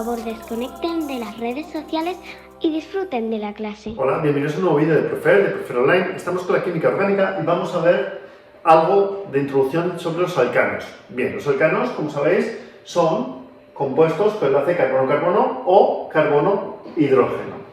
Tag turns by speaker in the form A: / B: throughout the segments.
A: favor desconecten de las redes sociales y disfruten de la clase.
B: Hola, bienvenidos a un nuevo vídeo de Prefer Online. Estamos con la química orgánica y vamos a ver algo de introducción sobre los alcanos. Bien, los alcanos, como sabéis, son compuestos con enlace carbono-carbono o carbono-hidrógeno.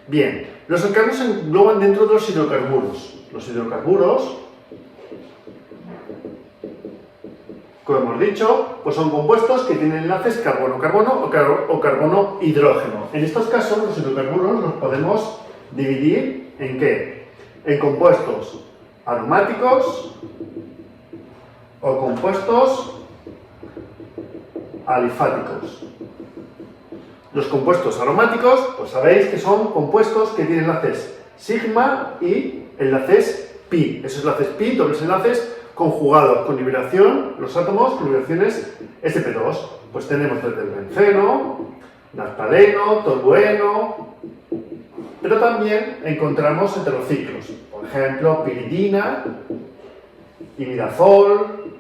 B: Bien, los alcanos se engloban dentro de los hidrocarburos. Los hidrocarburos, como hemos dicho, pues son compuestos que tienen enlaces carbono-carbono o carbono-hidrógeno. En estos casos, los hidrocarburos los podemos dividir ¿en qué? En compuestos aromáticos o compuestos alifáticos. Los compuestos aromáticos, pues sabéis que son compuestos que tienen enlaces sigma y enlaces pi. Esos enlaces pi, dobles enlaces, conjugados con liberación, los átomos con liberaciones sp2. Pues tenemos desde el benceno, naftaleno, tolueno, pero también encontramos heterociclos. Por ejemplo, piridina, imidazol,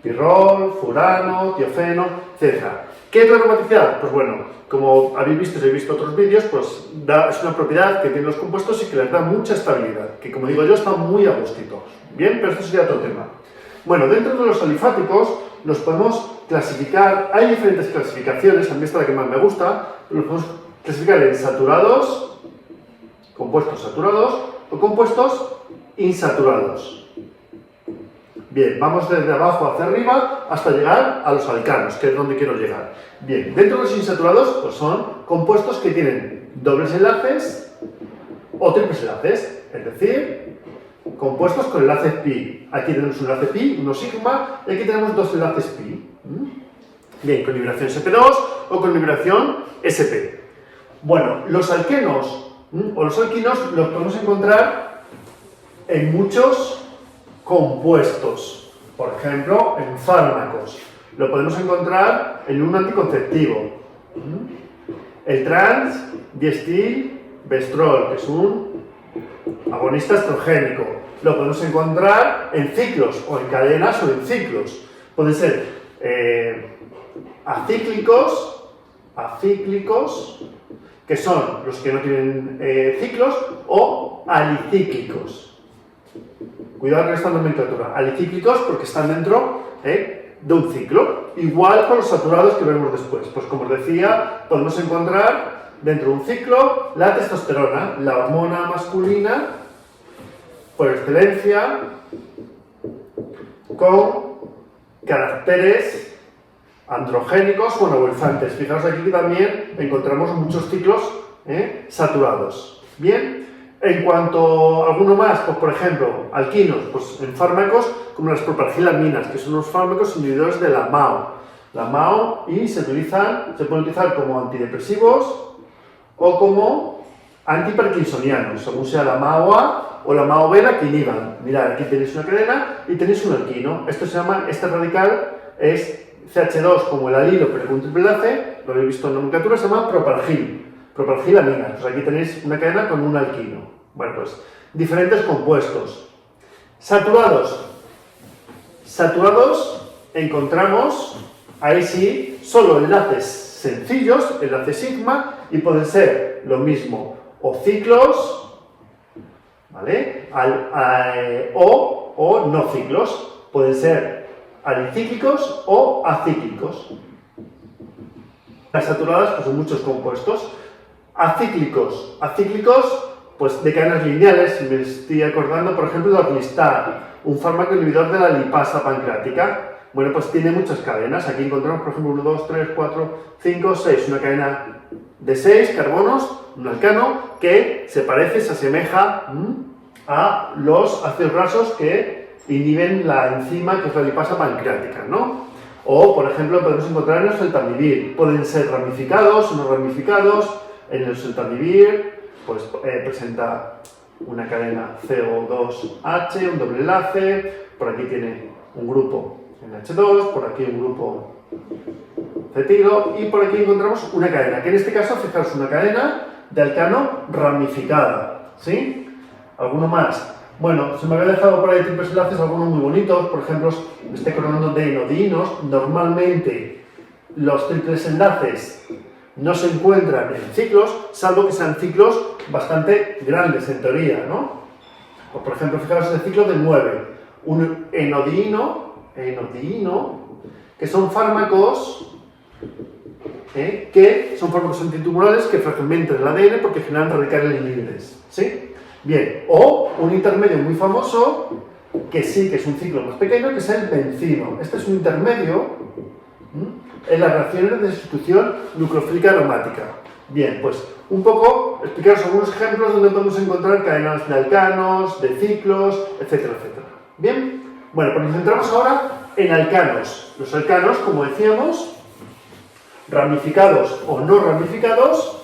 B: pirrol, furano, tiofeno, etc. ¿Qué es la aromaticidad? Pues bueno, como habéis visto, si habéis visto otros vídeos, pues es una propiedad que tienen los compuestos y que les da mucha estabilidad, que como digo yo, están muy a gustito. Bien, pero esto sería otro tema. Bueno, dentro de los alifáticos los podemos clasificar, hay diferentes clasificaciones, a mí esta es la que más me gusta, los podemos clasificar en saturados, compuestos saturados o compuestos insaturados. Bien, vamos desde abajo hacia arriba hasta llegar a los alcanos, que es donde quiero llegar. Bien, dentro de los insaturados pues son compuestos que tienen dobles enlaces o triples enlaces, es decir, compuestos con enlaces pi. Aquí tenemos un enlace pi, uno sigma, y aquí tenemos dos enlaces pi. Bien, con liberación sp2 o con liberación sp. Bueno, los alquenos o los alquinos los podemos encontrar en muchos compuestos, por ejemplo, en fármacos. Lo podemos encontrar en un anticonceptivo. El trans-diestilbestrol, que es un agonista estrogénico. Lo podemos encontrar en ciclos, o en cadenas, o en ciclos. Pueden ser acíclicos, que son los que no tienen ciclos, o alicíclicos. Cuidado con esta nomenclatura. Alicíclicos porque están dentro de un ciclo. Igual con los saturados que veremos después. Pues como os decía, podemos encontrar dentro de un ciclo la testosterona, la hormona masculina por excelencia, con caracteres androgénicos o anabolizantes. Fijaos aquí que también encontramos muchos ciclos saturados. Bien. En cuanto a alguno más, pues por ejemplo, alquinos, pues en fármacos como las propargilaminas, que son unos fármacos inhibidores de la MAO. La MAO y se pueden utilizar como antidepresivos o como antiparkinsonianos, según sea la MAO-A o la MAO-B la que inhiban. Mirad, aquí tenéis una cadena y tenéis un alquino. Esto se llama, este radical es CH2 como el alilo, pero con un triple enlace, lo habéis visto en nomenclatura, se llama propargilaminas. Pues aquí tenéis una cadena con un alquino. Bueno, pues diferentes compuestos. Saturados. Saturados encontramos, ahí sí, solo enlaces sencillos, enlace sigma, y pueden ser lo mismo, o ciclos, ¿vale? O no ciclos. Pueden ser alicíclicos o acíclicos. Las saturadas pues son muchos compuestos. Acíclicos, pues de cadenas lineales. Me estoy acordando, por ejemplo, de Orlistat, un fármaco inhibidor de la lipasa pancreática. Bueno, pues tiene muchas cadenas. Aquí encontramos, por ejemplo, 1, 2, 3, 4, 5, 6. Una cadena de 6 carbonos, un alcano, que se asemeja a los ácidos grasos que inhiben la enzima que es la lipasa pancreática, ¿no? O, por ejemplo, podemos encontrar en el celtamivir. Pueden ser ramificados o no ramificados. En el celtamivir, pues presenta una cadena CO2H, un doble enlace. Por aquí tiene un grupo NH2, por aquí un grupo cetilo, y por aquí encontramos una cadena, que en este caso, fijaros, una cadena de alcano ramificada, ¿sí? ¿Alguno más? Bueno, se me había dejado por ahí triples enlaces, algunos muy bonitos, por ejemplo, me estoy acordando de enodinos. Normalmente los triples enlaces no se encuentran en ciclos, salvo que sean ciclos bastante grandes en teoría, ¿no? Por ejemplo, fijaros en el ciclo del 9, un enodiino, que son fármacos antitumorales que fragmentan el ADN porque generan radicales libres, ¿sí? Bien, o un intermedio muy famoso, que sí que es un ciclo más pequeño, que es el bencino. Este es un intermedio en las reacciones de sustitución nucleofílica aromática. Bien, pues un poco explicaros algunos ejemplos donde podemos encontrar cadenas de alcanos, de ciclos, etcétera, etcétera. Bien, bueno, pues nos centramos ahora en alcanos. Los alcanos, como decíamos, ramificados o no ramificados,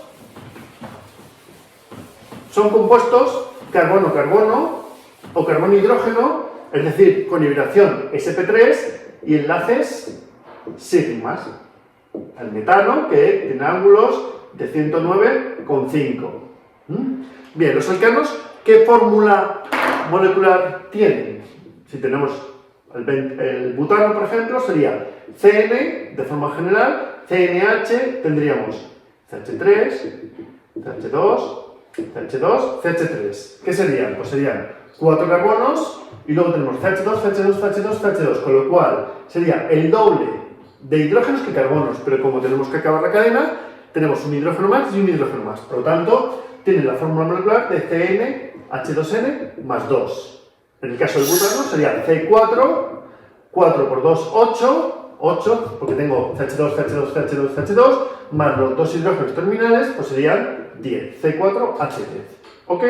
B: son compuestos carbono-carbono o carbono-hidrógeno, es decir, con hibridación sp3 y enlaces sigmas. El metano, que tiene ángulos de 109,5. Bien, los alcanos, ¿qué fórmula molecular tienen? Si tenemos el butano, por ejemplo, sería CN, de forma general, CNH, tendríamos CH3, CH2, CH2, CH3. ¿Qué serían? Pues serían 4 carbonos y luego tenemos CH2, CH2, CH2, CH2, con lo cual sería el doble de hidrógenos que carbonos, pero como tenemos que acabar la cadena, tenemos un hidrógeno más y un hidrógeno más. Por lo tanto, tiene la fórmula molecular de CnH2n más 2. En el caso del butano sería C4, 4 por 2, 8, porque tengo CH2, CH2, CH2, CH2, más los dos hidrógenos terminales, pues serían 10, C4H10. ¿Ok?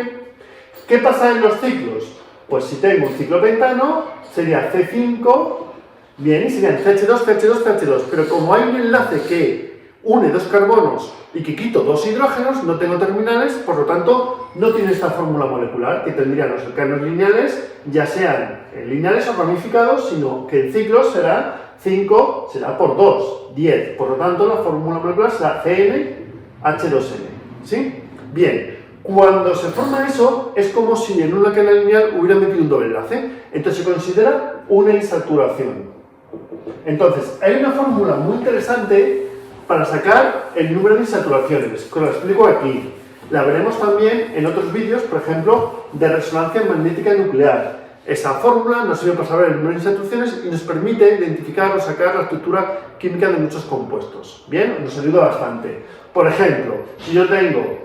B: ¿Qué pasa en los ciclos? Pues si tengo un ciclo pentano, sería C5, bien, y serían CH2, CH2, CH2, pero como hay un enlace que une dos carbonos y que quito dos hidrógenos, no tengo terminales, por lo tanto, no tiene esta fórmula molecular que tendrían los alcanos lineales, ya sean lineales o ramificados, sino que el ciclo será 5, será por 2, 10. Por lo tanto, la fórmula molecular será CnH2n. ¿Sí? Bien, cuando se forma eso, es como si en una cadena lineal hubiera metido un doble enlace. Entonces se considera una insaturación. Entonces, hay una fórmula muy interesante para sacar el número de insaturaciones, que lo explico aquí. La veremos también en otros vídeos, por ejemplo, de resonancia magnética nuclear. Esa fórmula nos sirve para saber el número de insaturaciones y nos permite identificar o sacar la estructura química de muchos compuestos. Bien, nos ayuda bastante. Por ejemplo, si yo tengo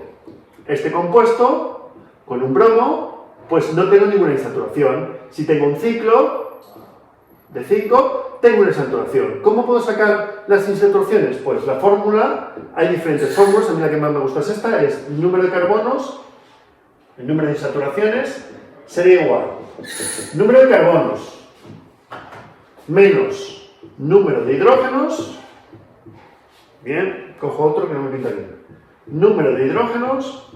B: este compuesto con un bromo, pues no tengo ninguna insaturación. Si tengo un ciclo de 5, tengo una insaturación. ¿Cómo puedo sacar las insaturaciones? Pues la fórmula, hay diferentes fórmulas, a mí la que más me gusta es esta, es el número de carbonos, el número de insaturaciones, sería igual número de carbonos menos número de hidrógenos, bien, cojo otro que no me pinta bien, número de hidrógenos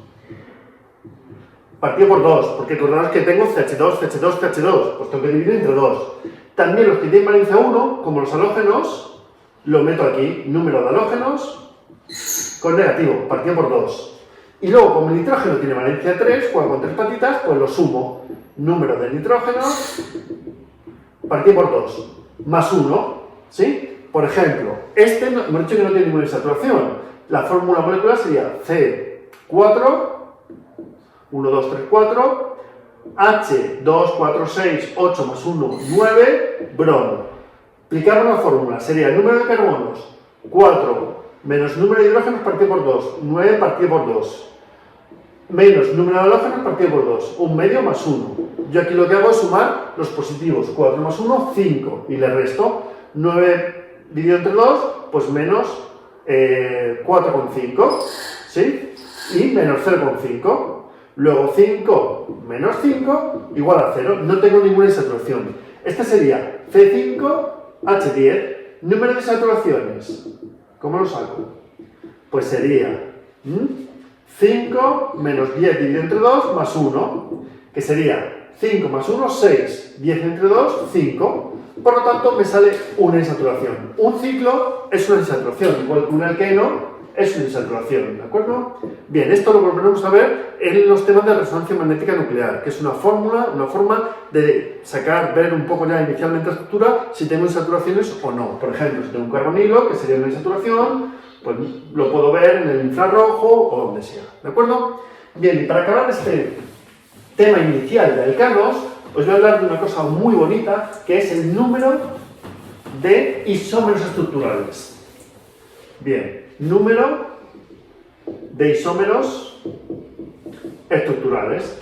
B: partido por 2, porque acordaros que tengo CH2, CH2, CH2, pues tengo que dividir entre 2. También los que tienen valencia 1, como los halógenos, lo meto aquí, número de halógenos con negativo, partido por 2. Y luego, como el nitrógeno tiene valencia 3, juega con 3 patitas, pues lo sumo. Número de nitrógeno partido por 2, más 1, ¿sí? Por ejemplo, este hemos dicho que no tiene ninguna insaturación. La fórmula molecular sería C4, 1, 2, 3, 4, H, 2, 4, 6, 8 más 1, 9, bromo. Aplicar la fórmula sería el número de carbonos, 4, menos número de hidrógenos partido por 2, 9 partido por 2. Menos número de halógenos partido por 2, un medio más 1. Yo aquí lo que hago es sumar los positivos, 4 más 1, 5, y le resto 9 dividido entre 2, pues menos 4,5, ¿sí? Y menos 0,5. Luego 5 menos 5 igual a 0, no tengo ninguna insaturación. Este sería C5H10, número de insaturaciones. ¿Cómo lo saco? Pues sería 5 menos 10 dividido entre 2 más 1, que sería 5 más 1, 6, 10 entre 2, 5. Por lo tanto, me sale una insaturación. Un ciclo es una insaturación, igual que un alqueno es una insaturación, ¿de acuerdo? Bien, esto lo volveremos a ver en los temas de resonancia magnética nuclear, que es una fórmula, una forma de sacar, ver un poco ya inicialmente la estructura, si tengo insaturaciones o no. Por ejemplo, si tengo un carbonilo, que sería una insaturación, pues lo puedo ver en el infrarrojo o donde sea, ¿de acuerdo? Bien, y para acabar este tema inicial de alcanos, os voy a hablar de una cosa muy bonita, que es el número de isómeros estructurales. Bien, número de isómeros estructurales.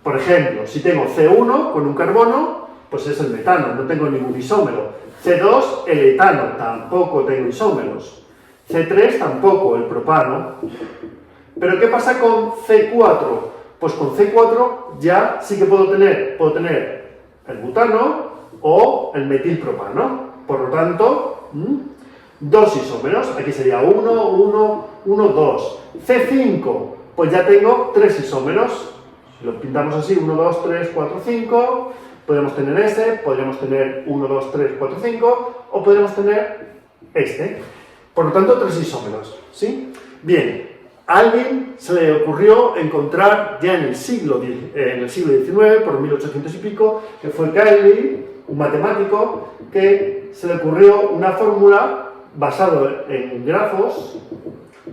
B: Por ejemplo, si tengo C1 con un carbono, pues es el metano, no tengo ningún isómero. C2, el etano, tampoco tengo isómeros. C3 tampoco, el propano. Pero ¿qué pasa con C4? Pues con C4 ya sí que puedo tener el butano o el metilpropano. Por lo tanto, dos isómeros. Aquí sería 1, 1, 1, 2. C5, pues ya tengo tres isómeros. Lo pintamos así, 1, 2, 3, 4, 5. Podemos tener este, podríamos tener 1, 2, 3, 4, 5. O podríamos tener este. Por lo tanto, tres isómeros. ¿Sí? Bien. A alguien se le ocurrió encontrar ya en el siglo XIX, por 1800 y pico, que fue Cayley, un matemático, que se le ocurrió una fórmula basada en grafos,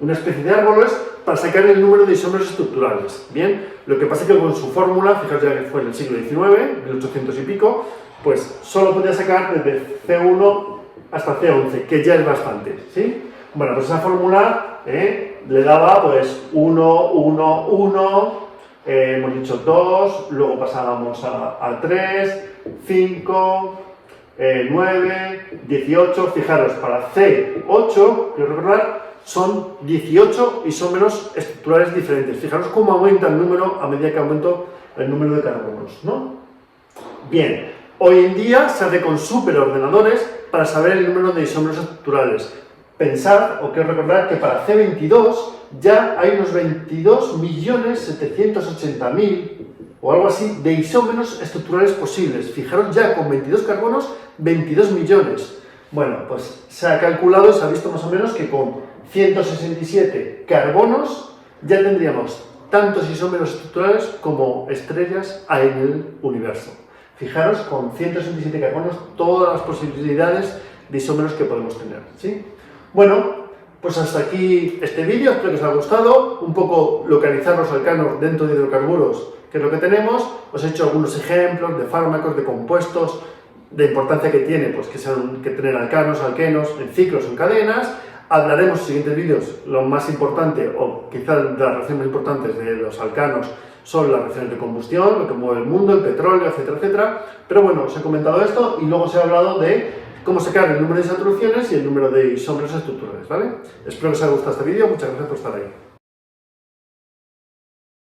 B: una especie de árboles, para sacar el número de isómeros estructurales. Bien, lo que pasa es que con su fórmula, fijaos ya que fue en el siglo XIX, 1800 y pico, pues solo podía sacar desde C1 hasta C11, que ya es bastante, ¿sí? Bueno, pues esa fórmula le daba pues 1, 1, 1, hemos dicho 2, luego pasábamos a 3, 5, 9, 18, fijaros, para C8, quiero recordar, son 18 isómeros estructurales diferentes. Fijaros cómo aumenta el número a medida que aumento el número de carbonos, ¿no? Bien, hoy en día se hace con superordenadores para saber el número de isómeros estructurales. Pensad, o quiero recordar, que para C22 ya hay unos 22.780.000 o algo así de isómeros estructurales posibles. Fijaros ya, con 22 carbonos, 22 millones. Bueno, pues se ha calculado y se ha visto más o menos que con 167 carbonos ya tendríamos tantos isómeros estructurales como estrellas hay en el universo. Fijaros, con 167 carbonos, todas las posibilidades de isómeros que podemos tener, ¿sí? Bueno, pues hasta aquí este vídeo, espero que os haya gustado, un poco localizar los alcanos dentro de hidrocarburos, que es lo que tenemos. Os he hecho algunos ejemplos de fármacos, de compuestos, de importancia que tiene, pues que tener alcanos, alquenos, en ciclos o en cadenas. Hablaremos en siguientes vídeos, lo más importante, o quizás de las reacciones más importantes de los alcanos, son las reacciones de combustión, lo que mueve el mundo, el petróleo, etcétera, etcétera. Pero bueno, os he comentado esto y luego os he hablado de cómo sacar el número de saturaciones y el número de isómeros estructurales, ¿vale? Espero que os haya gustado este vídeo, muchas gracias por estar ahí.